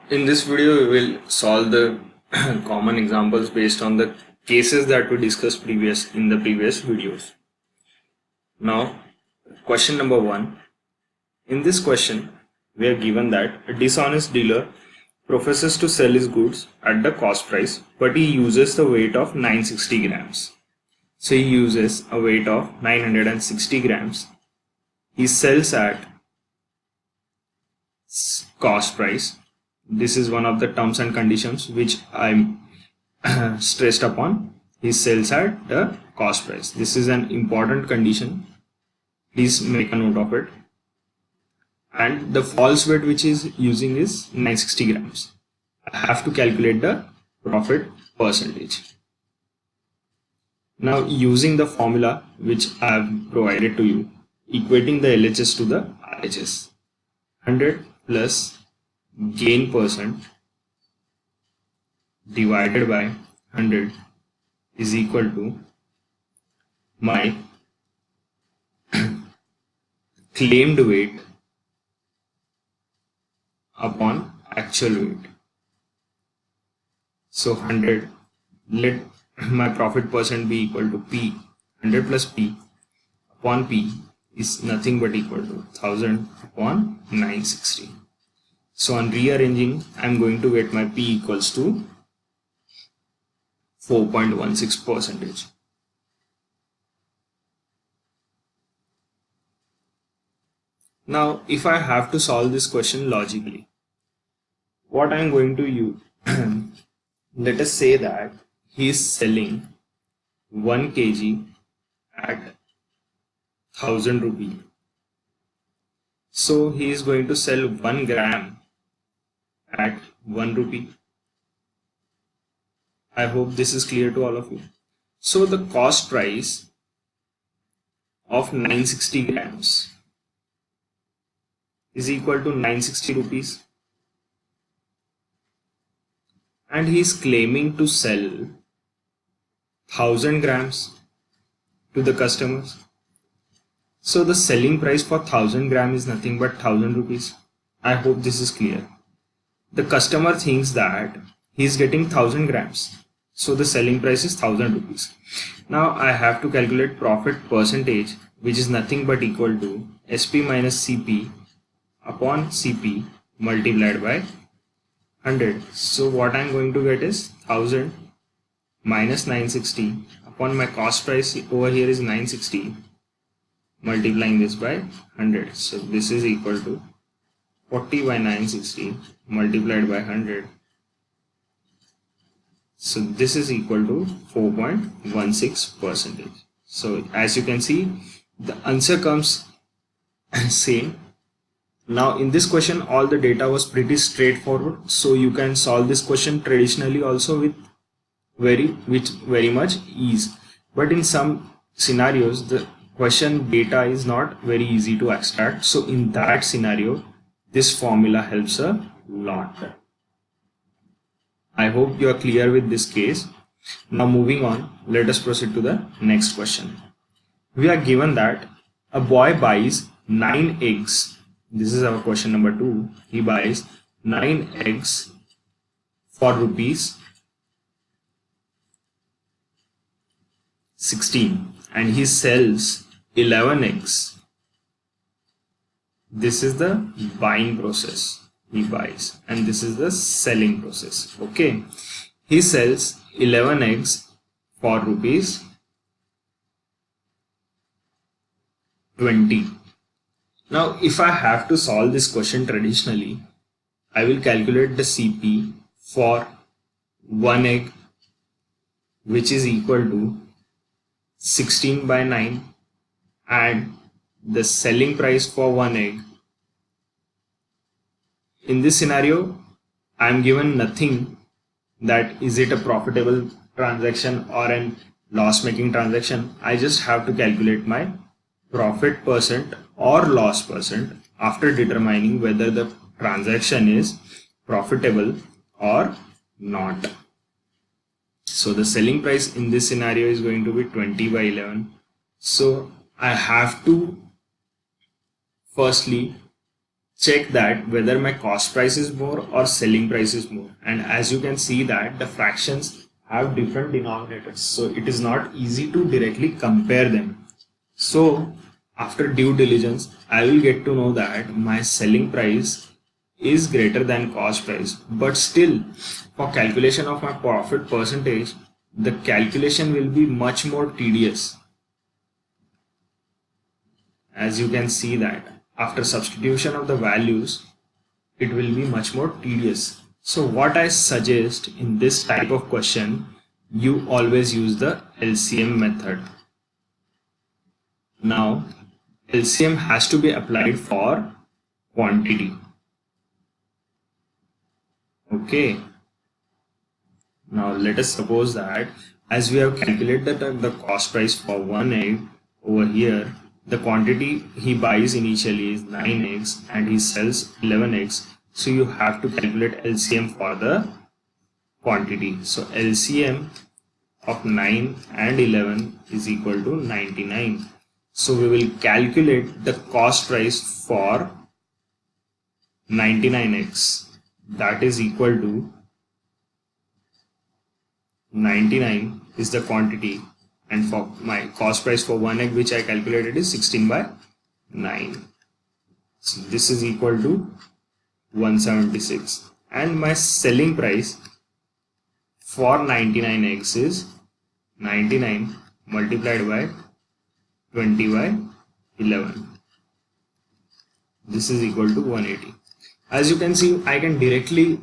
In this video, we will solve the common examples based on the cases that we discussed in the previous videos. Now, question number 1. In this question, we are given that a dishonest dealer professes to sell his goods at the cost price, but he uses the weight of 960 grams. So he uses a weight of 960 grams. He sells at cost price. This is one of the terms and conditions which I'm stressed upon. He sells at the cost price. This is an important condition. Please make a note of it. And the false weight which is using is 960 grams. I have to calculate the profit percentage. Now, using the formula which I have provided to you, equating the LHS to the RHS, 100 plus gain percent divided by 100 is equal to my claimed weight upon actual weight. So 100, let my profit percent be equal to P. 100 plus P upon P is nothing but equal to 1000 upon 960. So on rearranging, I am going to get my P equals to 4.16%. Now, if I have to solve this question logically, what I am going to use, let us say that he is selling 1 kg at 1000 rupee. So he is going to sell 1 gram at 1 rupee. I hope this is clear to all of you. So the cost price of 960 grams is equal to 960 rupees. And he is claiming to sell 1000 grams to the customers. So the selling price for 1000 gram is nothing but 1000 rupees. I hope this is clear. The customer thinks that he is getting 1000 grams. So the selling price is 1000 rupees. Now I have to calculate profit percentage, which is nothing but equal to SP minus CP upon CP multiplied by 100. So what I am going to get is 1000 minus 960 upon my cost price over here is 960, multiplying this by 100. So this is equal to 40 by 960 multiplied by 100. So this is equal to 4.16%. So as you can see, the answer comes same. Now in this question, all the data was pretty straightforward. So you can solve this question traditionally also with very much ease. But in some scenarios, the question data is not very easy to extract. So in that scenario, this formula helps a lot. I hope you are clear with this case. Now moving on, let us proceed to the next question. We are given that a boy buys 9 eggs. This is our question number 2. He buys 9 eggs for rupees 16 and he sells 11 eggs. This is the buying process. He buys, and this is the selling process. Okay, he sells 11 eggs for rupees 20. Now if I have to solve this question traditionally, I will calculate the CP for 1 egg, which is equal to 16 by 9, and the selling price for 1 egg. In this scenario, I am given nothing that is it a profitable transaction or an loss-making transaction. I just have to calculate my profit percent or loss percent after determining whether the transaction is profitable or not. So the selling price in this scenario is going to be 20 by 11. So I have to firstly check that whether my cost price is more or selling price is more. And as you can see that the fractions have different denominators, so it is not easy to directly compare them. So after due diligence, I will get to know that my selling price is greater than cost price, but still for calculation of my profit percentage, the calculation will be much more tedious. As you can see that after substitution of the values, it will be much more tedious. So what I suggest in this type of question, you always use the LCM method. Now LCM has to be applied for quantity. Okay. Now let us suppose that as we have calculated the cost price for one egg over here, the quantity he buys initially is 9 eggs and he sells 11 eggs. So you have to calculate LCM for the quantity. So LCM of 9 and 11 is equal to 99. So we will calculate the cost price for 99 eggs. That is equal to 99 is the quantity, and for my cost price for one egg which I calculated is 16 by 9. So this is equal to 176, and my selling price for 99 eggs is 99 multiplied by 20 by 11. This is equal to 180. As you can see, I can directly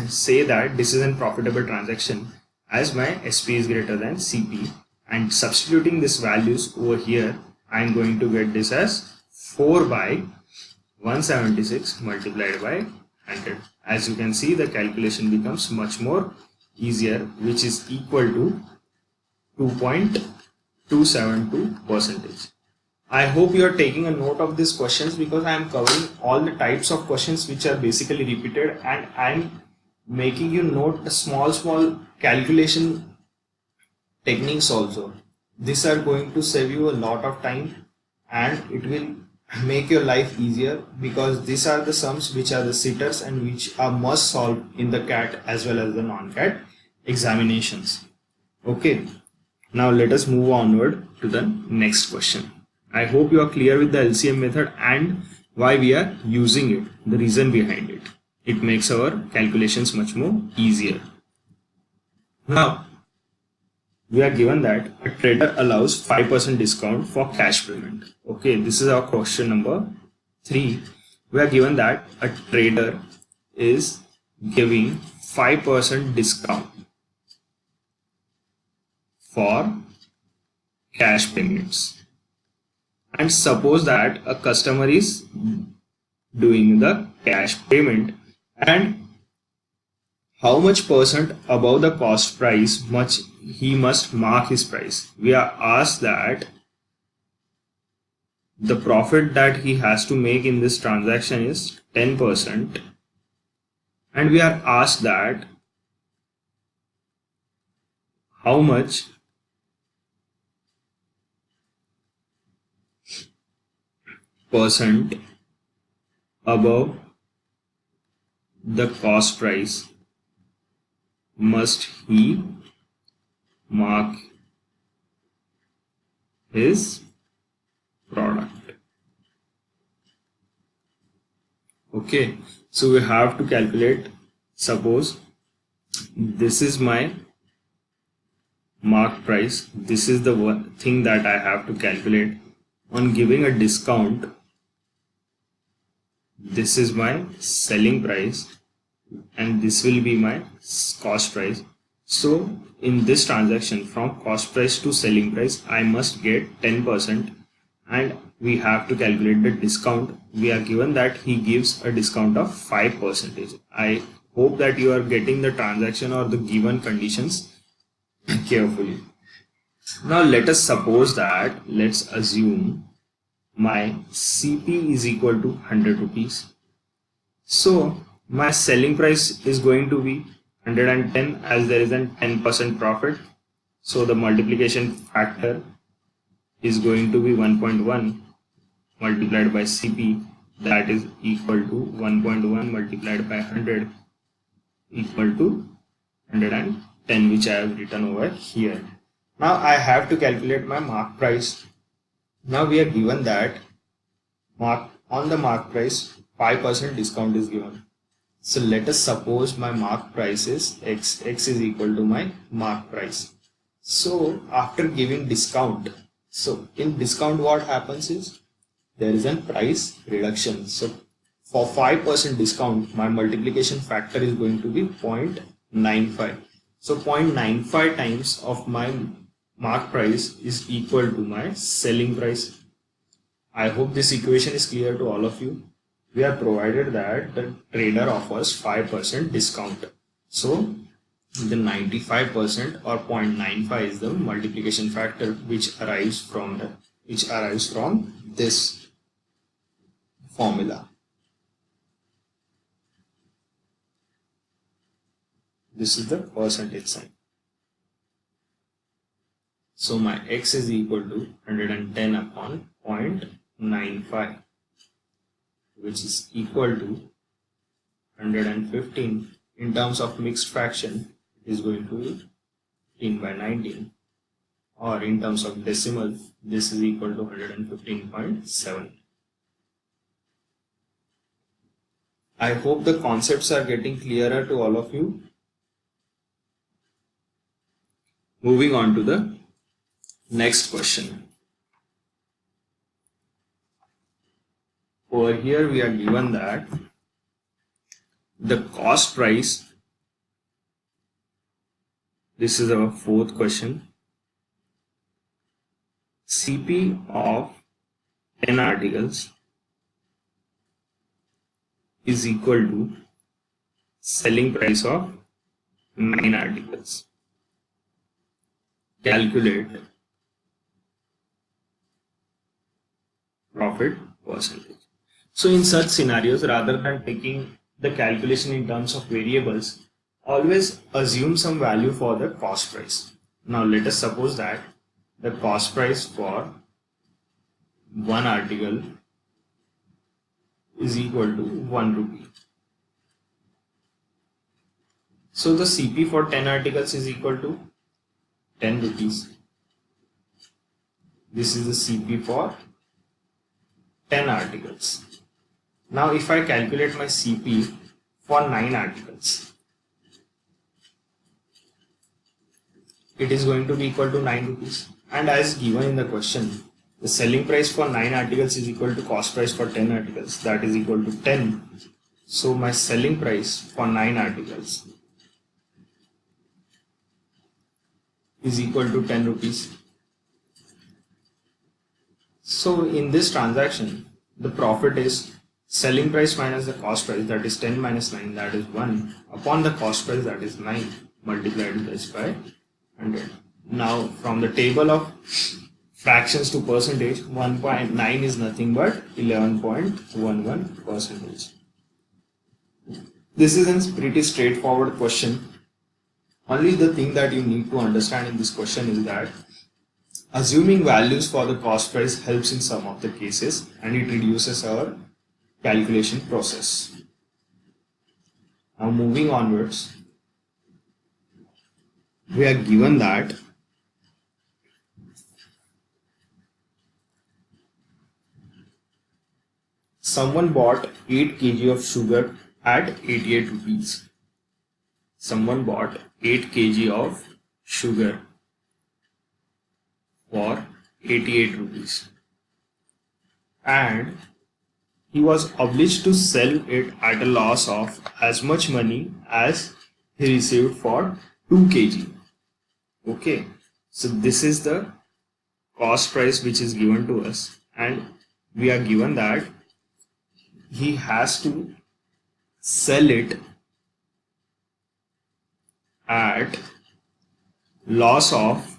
say that this is a profitable transaction as my SP is greater than CP, and substituting these values over here, I am going to get this as 4 by 176 multiplied by 100. As you can see, the calculation becomes much more easier, which is equal to 2.272%. I hope you are taking a note of these questions, because I am covering all the types of questions which are basically repeated, and I am making you note a small calculation techniques also. These are going to save you a lot of time, and it will make your life easier, because these are the sums which are the sitters and which are must solve in the CAT as well as the non-CAT examinations. Okay, now let us move onward to the next question. I hope you are clear with the LCM method and why we are using it, the reason behind it. It makes our calculations much more easier. Now, we are given that a trader allows 5% discount for cash payment. Okay, this is our question number 3. We are given that a trader is giving 5% discount for cash payments. And suppose that a customer is doing the cash payment, and how much percent above the cost price much he must mark his price. We are asked that the profit that he has to make in this transaction is 10%, and we are asked that how much percent above the cost price must he mark his product. Okay, so we have to calculate. Suppose this is my mark price, this is the one thing that I have to calculate. On giving a discount, this is my selling price and this will be my cost price. So in this transaction, from cost price to selling price, I must get 10%, and we have to calculate the discount. We are given that he gives a discount of 5%. I hope that you are getting the transaction or the given conditions carefully. Now let us suppose that, let's assume my CP is equal to 100 rupees. So my selling price is going to be 110, as there is a 10% profit. So the multiplication factor is going to be 1.1 multiplied by CP, that is equal to 1.1 multiplied by 100 equal to 110, which I have written over here. Now I have to calculate my mark price. Now we are given that on the mark price 5% discount is given. So let us suppose my mark price is x is equal to my mark price. So after giving discount, so in discount what happens is there is a price reduction. So for 5% discount, my multiplication factor is going to be 0.95. So 0.95 times of my mark price is equal to my selling price. I hope this equation is clear to all of you. We are provided that the trader offers 5% discount. So the 95% or 0.95 is the multiplication factor which arrives from this formula. This is the percentage sign. So my x is equal to 110 upon 0.95, which is equal to 115. In terms of mixed fraction, it is going to be 15 by 19, or in terms of decimal, this is equal to 115.7. I hope the concepts are getting clearer to all of you. Moving on to the next question. Over here we are given that the cost price, this is our fourth question, CP of 10 articles is equal to selling price of 9 articles. Calculate profit percentage. So in such scenarios, rather than taking the calculation in terms of variables, always assume some value for the cost price. Now let us suppose that the cost price for one article is equal to 1 rupee. So the CP for 10 articles is equal to 10 rupees. This is the CP for 10 articles. Now if I calculate my CP for 9 articles, it is going to be equal to 9 rupees. And as given in the question, the selling price for 9 articles is equal to cost price for 10 articles, that is equal to 10. So my selling price for 9 articles is equal to 10 rupees. So in this transaction, the profit is selling price minus the cost price, that is 10 minus 9, that is 1, upon the cost price, that is 9, multiplied this by 100. Now from the table of fractions to percentage, 1.9 is nothing but 11.11 percentage. This is a pretty straightforward question. Only the thing that you need to understand in this question is that assuming values for the cost price helps in some of the cases and it reduces our calculation process. Now moving onwards, we are given that someone bought 8 kg of sugar at 88 rupees. Someone bought 8 kg of sugar for 88 rupees and he was obliged to sell it at a loss of as much money as he received for 2 kg. Okay, so this is the cost price which is given to us and we are given that he has to sell it at loss of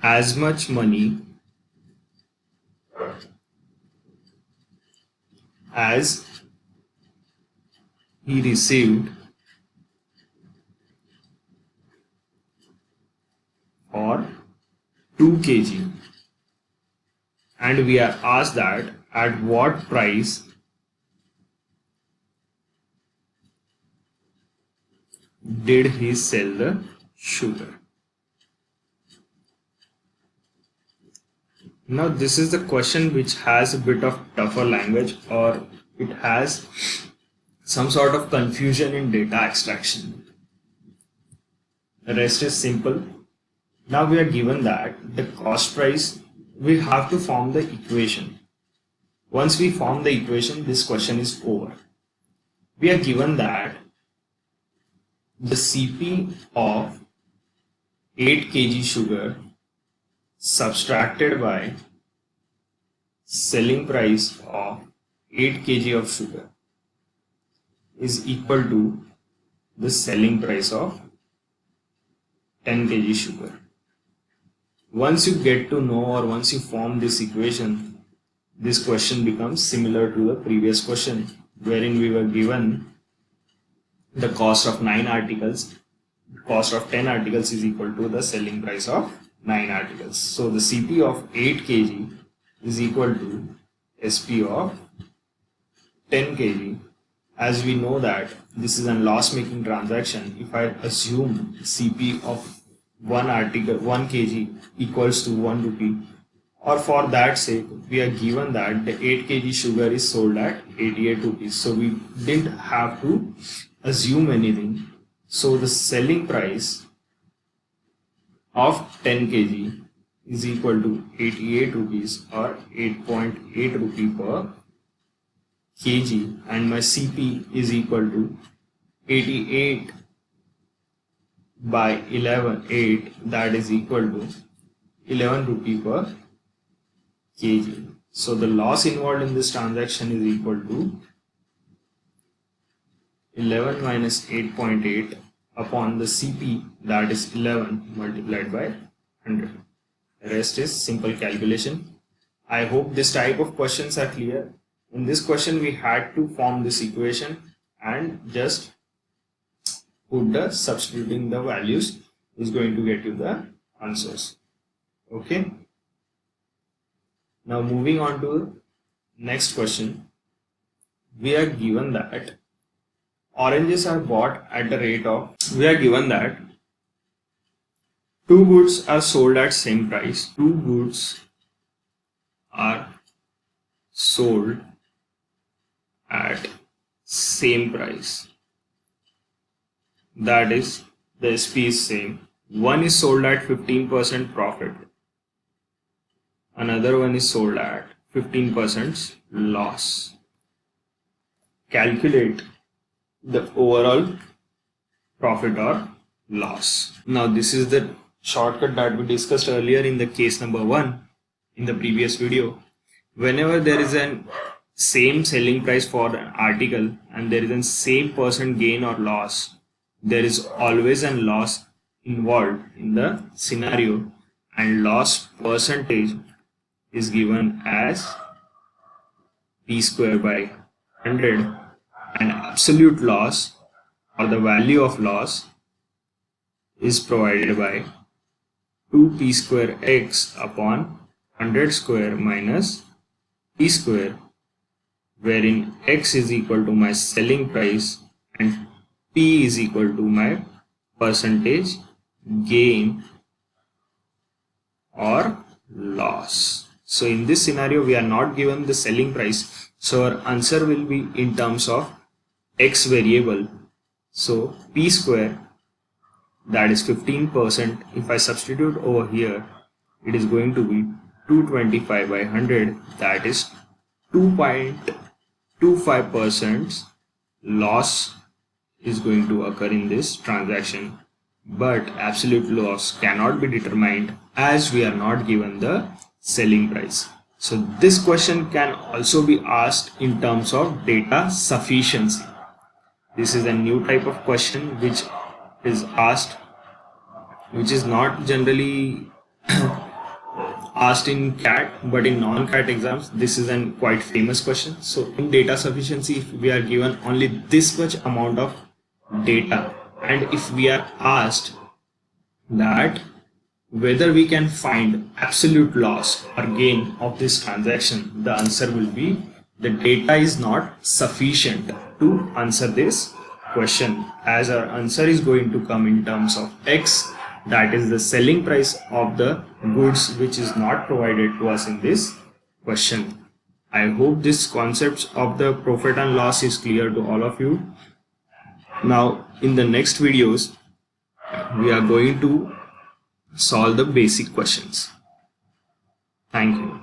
as much money as he received for 2 kg, and we are asked that at what price did he sell the sugar? Now this is the question which has a bit of tougher language, or it has some sort of confusion in data extraction. The rest is simple. Now we are given that the cost price, we have to form the equation. Once we form the equation, this question is over. We are given that the CP of 8 kg sugar subtracted by selling price of 8 kg of sugar is equal to the selling price of 10 kg sugar. Once you get to know, or once you form this equation, this question becomes similar to the previous question, wherein we were given the cost of 9 articles, cost of 10 articles is equal to the selling price of 9 articles. So the CP of 8 kg is equal to SP of 10 kg. As we know that this is a loss making transaction, if I assume CP of 1 article 1 kg equals to 1 rupee, or for that sake we are given that the 8 kg sugar is sold at 88 rupees, so we didn't have to assume anything. So the selling price of 10 kg is equal to 88 rupees or 8.8 rupee per kg, and my CP is equal to 88 by 8, that is equal to 11 rupee per kg. So the loss involved in this transaction is equal to 11 minus 8.8 upon the CP, that is 11 multiplied by 100. The rest is simple calculation. I hope this type of questions are clear. In this question we had to form this equation and just put the substituting the values is going to get you the answers. Okay. Now moving on to next question. We are given that oranges are bought at the rate of, we are given that two goods are sold at same price. Two goods are sold at same price. That is, the SP is same. One is sold at 15% profit. Another one is sold at 15% loss. Calculate the overall profit or loss. Now this is the shortcut that we discussed earlier in the case number 1 in the previous video. Whenever there is an same selling price for an article and there is a same percent gain or loss, there is always a loss involved in the scenario, and loss percentage is given as P square by 100, and absolute loss or the value of loss is provided by 2p square x upon 100 square minus p square, wherein x is equal to my selling price and p is equal to my percentage gain or loss. So in this scenario we are not given the selling price, so our answer will be in terms of x variable. So p square, that is 15%, if I substitute over here, it is going to be 225 by 100, that is 2.25% loss is going to occur in this transaction. But absolute loss cannot be determined as we are not given the selling price. So this question can also be asked in terms of data sufficiency. This is a new type of question which is asked, which is not generally asked in CAT, but in non-CAT exams this is a quite famous question. So in data sufficiency, if we are given only this much amount of data, and if we are asked that whether we can find absolute loss or gain of this transaction, the answer will be the data is not sufficient to answer this question, as our answer is going to come in terms of X, that is the selling price of the goods which is not provided to us in this question. I hope this concept of the profit and loss is clear to all of you. Now in the next videos we are going to solve the basic questions. Thank you.